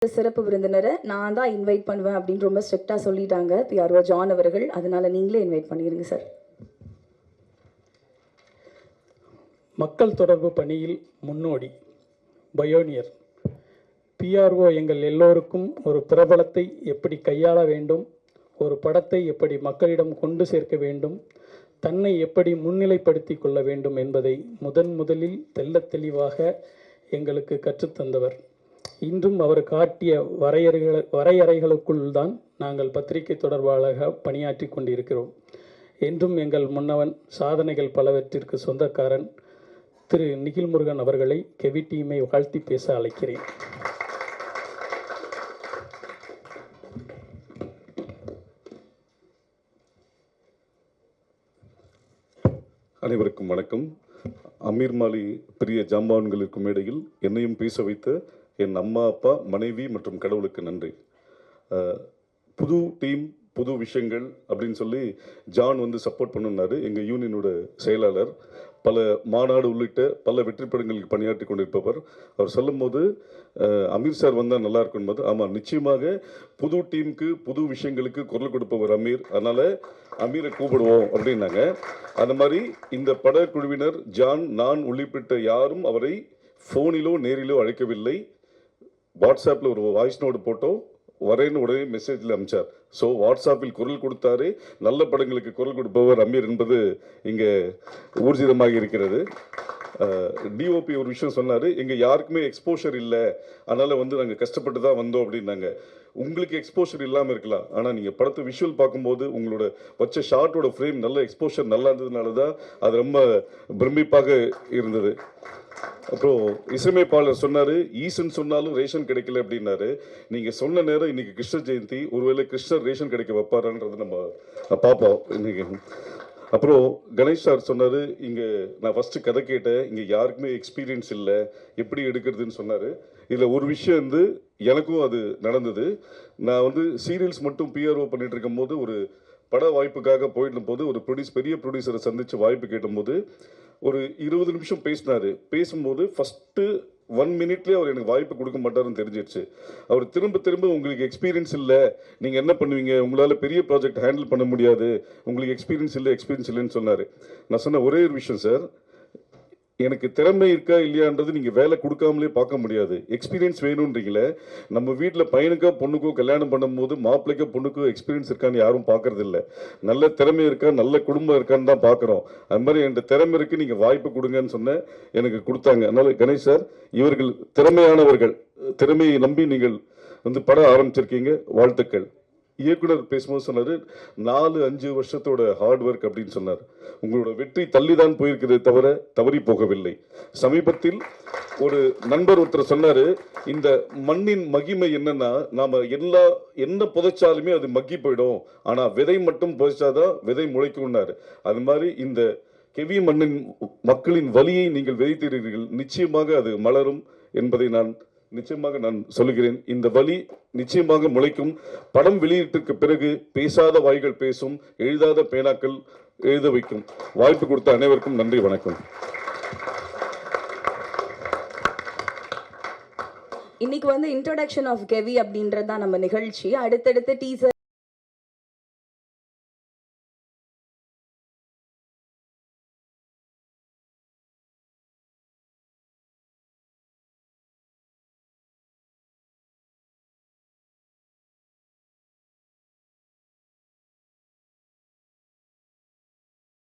சிறப்பு விருந்தினரை நான் தான் இன்வைட் பண்ணுவேன் அப்படின்னு ரொம்ப ஸ்ட்ரிக்டா சொல்லிட்டாங்க பிஆர்ஓ ஜான் அவர்கள். அதனால நீங்களே இன்வைட் பண்ணிருங்க சார். மக்கள் தொடர்பு பணியில் முன்னோடி பயோனியர் பிஆர்ஓ எங்கள் எல்லோருக்கும் ஒரு பிரபலத்தை எப்படி கையாள வேண்டும், ஒரு படத்தை எப்படி மக்களிடம் கொண்டு சேர்க்க வேண்டும், தன்னை எப்படி முன்னிலைப்படுத்தி கொள்ள வேண்டும் என்பதை முதலில் தெள்ளத் தெளிவாக எங்களுக்கு கற்றுத்தந்தவர். இன்றும் அவர் காட்டிய வரையறைகளுக்குள் தான் நாங்கள் பத்திரிகை தொடர்பாளராக பணியாற்றி கொண்டிருக்கிறோம். என்றும் எங்கள் முன்னவன், சாதனைகள் பலவற்றிற்கு சொந்தக்காரன் திரு நிகில் முருகன் அவர்களை கெவி டீமை வாழ்த்தி பேச அழைக்கிறேன். அனைவருக்கும் வணக்கம். அமீர் மாலி பெரிய ஜாம்பான்களுக்கும் இடையில் என்னையும் பேச வைத்த என் அம்மா, அப்பா, மனைவி மற்றும் கடவுளுக்கு நன்றி. புது டீம், புது விஷயங்கள் அப்படின்னு சொல்லி ஜான் சப்போர்ட் பண்ணினார். எங்கள் யூனியனோட செயலாளர் பல மாநாடு உள்ளிட்ட பல வெற்றி படங்களுக்கு பணியாற்றி கொண்டிருப்பவர். அவர் சொல்லும் போது அமீர் சார் வந்தால் நல்லா இருக்கும் போது, ஆமாம் நிச்சயமாக புது டீமுக்கு புது விஷயங்களுக்கு குரல் கொடுப்பவர் அமீர், அதனால் அமீரை கூப்பிடுவோம் அப்படின்னாங்க. அந்த மாதிரி இந்த படக்குழுவினர் ஜான், நான் உள்ளிட்ட யாரும் அவரை ஃபோனிலோ நேரிலோ அழைக்கவில்லை. வாட்ஸ்அப்பில் ஒரு வாய்ஸ் நோட் போட்டோம், வரேன்னு உடனே மெசேஜில் அனுப்பிச்சார். ஸோ வாட்ஸ்அப்பில் குரல் கொடுத்தாரு. நல்ல படங்களுக்கு குரல் கொடுப்பவர் அமீர் என்பது இங்கே ஊர்ஜிதமாக இருக்கிறது. டிஓபி ஒரு விஷயம் சொன்னார், எங்கள் யாருக்குமே எக்ஸ்போஷர் இல்லை, அதனால் நாங்கள் கஷ்டப்பட்டு தான் வந்தோம் அப்படின்னாங்க. உங்களுக்கு எக்ஸ்போஷர் இல்லாமல் இருக்கலாம், ஆனால் நீங்கள் படத்தை விஷுவல் பார்க்கும்போது உங்களோட வச்ச ஷார்ட்டோட ஃப்ரேம் நல்ல எக்ஸ்போஷர் நல்லா இருந்ததுனால தான் அது ரொம்ப பிரமிப்பாக இருந்தது. அப்புறம் இசையமைப்பாளர் சொன்னார், ஈசன் சொன்னாலும் ரேஷன் கிடைக்கல அப்படின்னாரு. நீங்கள் சொன்ன நேரம் இன்னைக்கு கிருஷ்ண ஜெயந்தி, ஒருவேளை கிருஷ்ணர் ரேஷன் கிடைக்க வைப்பாரான்றது நம்ம பார்ப்போம் இன்னைக்கு. அப்புறம் கணேஷ் சார் சொன்னார், இங்கே நான் ஃபஸ்ட்டு கதை கேட்டேன், இங்கே யாருக்குமே எக்ஸ்பீரியன்ஸ் இல்லை, எப்படி எடுக்கிறதுன்னு சொன்னார். இதில் ஒரு விஷயம் எனக்கும் அது நடந்தது. நான் சீரியல்ஸ் மட்டும் பிஆர்ஓ பண்ணிட்டு இருக்கும் போது ஒரு பட வாய்ப்புக்காக போயிடும் போது ஒரு பெரிய ப்ரொடியூசரை சந்தித்து வாய்ப்பு கேட்டும்போது ஒரு 20 நிமிஷம் பேசினார். பேசும்போது ஃபஸ்ட்டு 1 மினிட்லேயே அவர் எனக்கு வாய்ப்பு கொடுக்க மாட்டாருன்னு தெரிஞ்சிடுச்சு. அவர் திரும்ப உங்களுக்கு எக்ஸ்பீரியன்ஸ் இல்லை, நீங்கள் என்ன பண்ணுவீங்க, உங்களால் பெரிய ப்ராஜெக்ட் ஹேண்டில் பண்ண முடியாது, உங்களுக்கு எக்ஸ்பீரியன்ஸ் இல்லைன்னு சொன்னார். நான் சொன்ன ஒரே ஒரு விஷயம், சார் எனக்கு திறமை இருக்கா இல்லையான்றது நீங்கள் வேலை கொடுக்காமலே பார்க்க முடியாது. எக்ஸ்பீரியன்ஸ் வேணுன்றீங்களே, நம்ம வீட்டில் பையனுக்கோ பொண்ணுக்கோ கல்யாணம் பண்ணும்போது மாப்பிள்ளைக்கோ பொண்ணுக்கோ எக்ஸ்பீரியன்ஸ் இருக்கான்னு யாரும் பார்க்கறது இல்லை. நல்ல திறமை இருக்கா, நல்ல குடும்பம் இருக்கான்னு தான் பார்க்குறோம். அது மாதிரி என்கிட்ட திறமை இருக்குது, நீங்கள் வாய்ப்பு கொடுங்கன்னு சொன்னேன், எனக்கு கொடுத்தாங்க. அதனால கணேஷ் சார், இவர்கள் திறமையானவர்கள், திறமையை நம்பி நீங்கள் படம் ஆரம்பிச்சிருக்கீங்க, வாழ்த்துக்கள். இயக்குனர் பேசும்போது சொன்னார், 4-5 வருஷத்தோட ஹார்ட் ஒர்க் அப்படின்னு சொன்னார். உங்களோட வெற்றி தள்ளிதான் போயிருக்கிறது தவிர தவறி போகவில்லை. சமீபத்தில் ஒரு நண்பர் ஒருத்தர் சொன்னார், இந்த மண்ணின் மகிமை என்னன்னா, நாம என்ன புதைச்சாலுமே அது மக்கி போயிடும், ஆனா விதை மட்டும் புதைச்சாதான் விதை முளைக்கும்னாரு. அது மாதிரி இந்த கெவி மண்ணின் மக்களின் வலியை நீங்கள் விதைத்தீர்கள், நிச்சயமாக அது மலரும் என்பதை நான் சொல்லுகிறேன். இந்த வலி நிச்சயமாக முளைக்கும். படம் வெளியீட்டுக்கு பிறகு பேசாத வாய்கள் பேசும், எழுதாத பேனாக்கள் எழுத வைக்கும். வாய்ப்பு கொடுத்த அனைவருக்கும் நன்றி, வணக்கம். இன்னைக்கு இன்ட்ரோடக்ஷன் ஆஃப் கெவி அப்படின்றதான் நம்ம நிகழ்ச்சி. அடுத்தடுத்து டீசர்